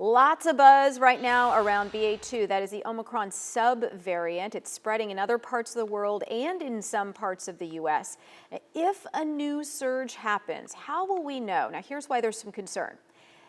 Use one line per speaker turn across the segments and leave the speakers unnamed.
Lots of buzz right now around BA.2. That is the Omicron sub-variant. It's spreading in other parts of the world and in some parts of the U.S. If a new surge happens, how will we know? Now, here's why there's some concern.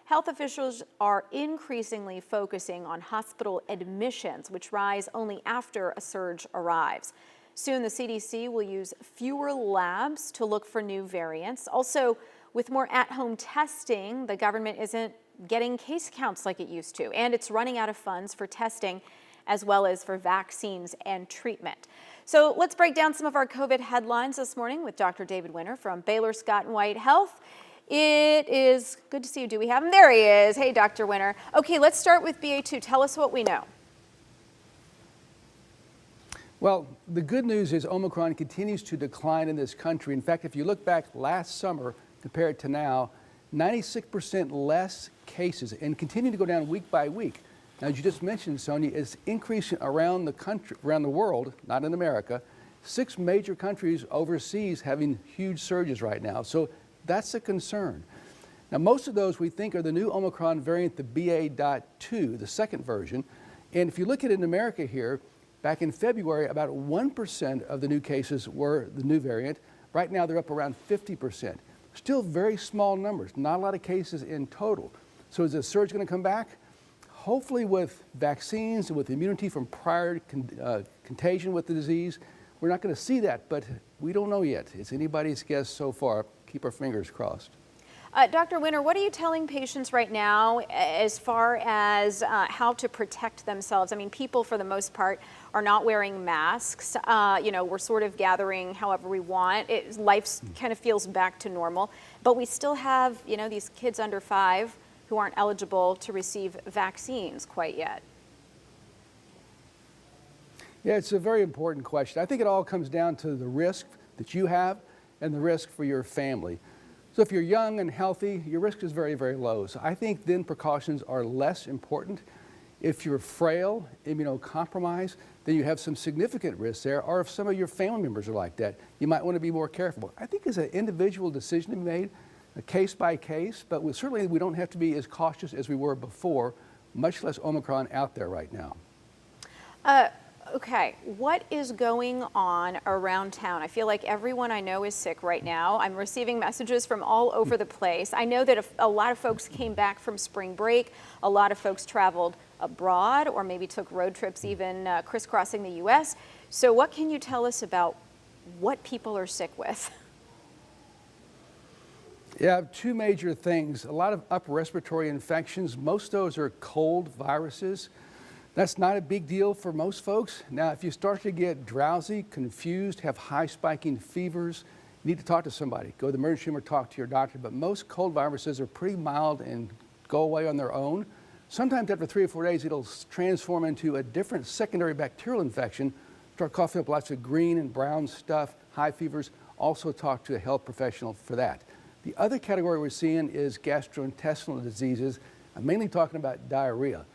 Health officials are increasingly focusing on hospital admissions, which rise only after a surge arrives. Soon, the CDC will use fewer labs to look for new variants. Also, with more at-home testing, the government isn't getting case counts like it used to, and it's running out of funds for testing as well as for vaccines and treatment. So let's break down some of our COVID headlines this morning with Dr. David Winter from Baylor Scott White Health. It is good to see you. Do we have him? There he is. Hey, Dr. Winter. Okay, let's start with BA.2. Tell us what we know.
Well, the good news is Omicron continues to decline in this country. In fact, if you look back last summer compared to now, 96% less cases and continue to go down week by week. Now, as you just mentioned, Sonia, it's increasing around the country, around the world, not in America. 6 major countries overseas having huge surges right now. So that's a concern. Now, most of those we think are the new Omicron variant, the BA.2, the second version. And if you look at it in America here, back in February, about 1% of the new cases were the new variant. Right now, they're up around 50%. Still very small numbers, not a lot of cases in total. So is the surge going to come back? Hopefully with vaccines and with immunity from prior contagion with the disease, we're not going to see that, but we don't know yet. It's anybody's guess so far. Keep our fingers crossed.
Dr. Winter, what are you telling patients right now as far as how to protect themselves? I mean, people for the most part are not wearing masks. We're sort of gathering however we want. Life kind of feels back to normal, but we still have, these kids under 5 who aren't eligible to receive vaccines quite yet.
Yeah, it's a very important question. I think it all comes down to the risk that you have and the risk for your family. So if you're young and healthy, your risk is very, very low. So I think then precautions are less important. If you're frail, immunocompromised, then you have some significant risks there. Or if some of your family members are like that, you might want to be more careful. I think it's an individual decision to be made, a case by case, but certainly we don't have to be as cautious as we were before, much less Omicron out there right now.
Okay, what is going on around town? I feel like everyone I know is sick right now. I'm receiving messages from all over the place. I know that a lot of folks came back from spring break. A lot of folks traveled abroad or maybe took road trips even crisscrossing the U.S. So what can you tell us about what people are sick with?
Yeah, 2 major things. A lot of upper respiratory infections. Most of those are cold viruses. That's not a big deal for most folks. Now, if you start to get drowsy, confused, have high spiking fevers, you need to talk to somebody. Go to the emergency room or talk to your doctor. But most cold viruses are pretty mild and go away on their own. Sometimes after 3 or 4 days, it'll transform into a different secondary bacterial infection. Start coughing up lots of green and brown stuff, high fevers. Also talk to a health professional for that. The other category we're seeing is gastrointestinal diseases. I'm mainly talking about diarrhea.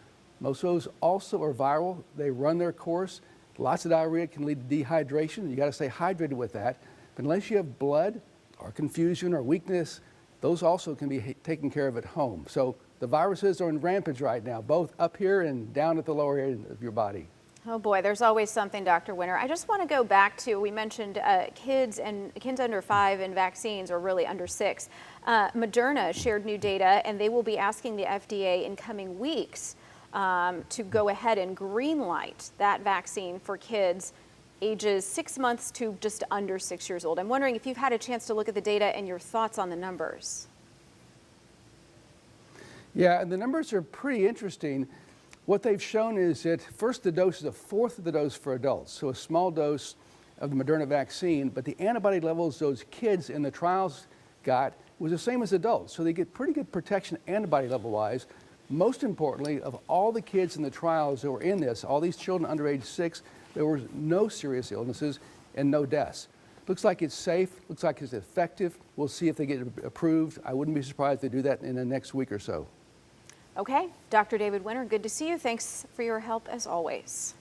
Most of those also are viral. They run their course. Lots of diarrhea can lead to dehydration. You got to stay hydrated with that. But unless you have blood or confusion or weakness, those also can be taken care of at home. So the viruses are in rampage right now, both up here and down at the lower end of your body.
Oh boy, there's always something, Dr. Winter. I just want to go back to, we mentioned kids under 5 and vaccines, or really under 6. Moderna shared new data, and they will be asking the FDA in coming weeks to go ahead and greenlight that vaccine for kids ages 6 months to just under 6 years old. I'm wondering if you've had a chance to look at the data and your thoughts on the numbers.
Yeah, and the numbers are pretty interesting. What they've shown is that first the dose is 1/4 of the dose for adults, so a small dose of the Moderna vaccine, but the antibody levels those kids in the trials got was the same as adults, so they get pretty good protection antibody level-wise. Most importantly, of all the kids in the trials that were in this, all these children under age 6, there were no serious illnesses and no deaths. Looks like it's safe, looks like it's effective. We'll see if they get approved. I wouldn't be surprised if they do that in the next week or so.
Okay, Dr. David Winter, good to see you. Thanks for your help as always.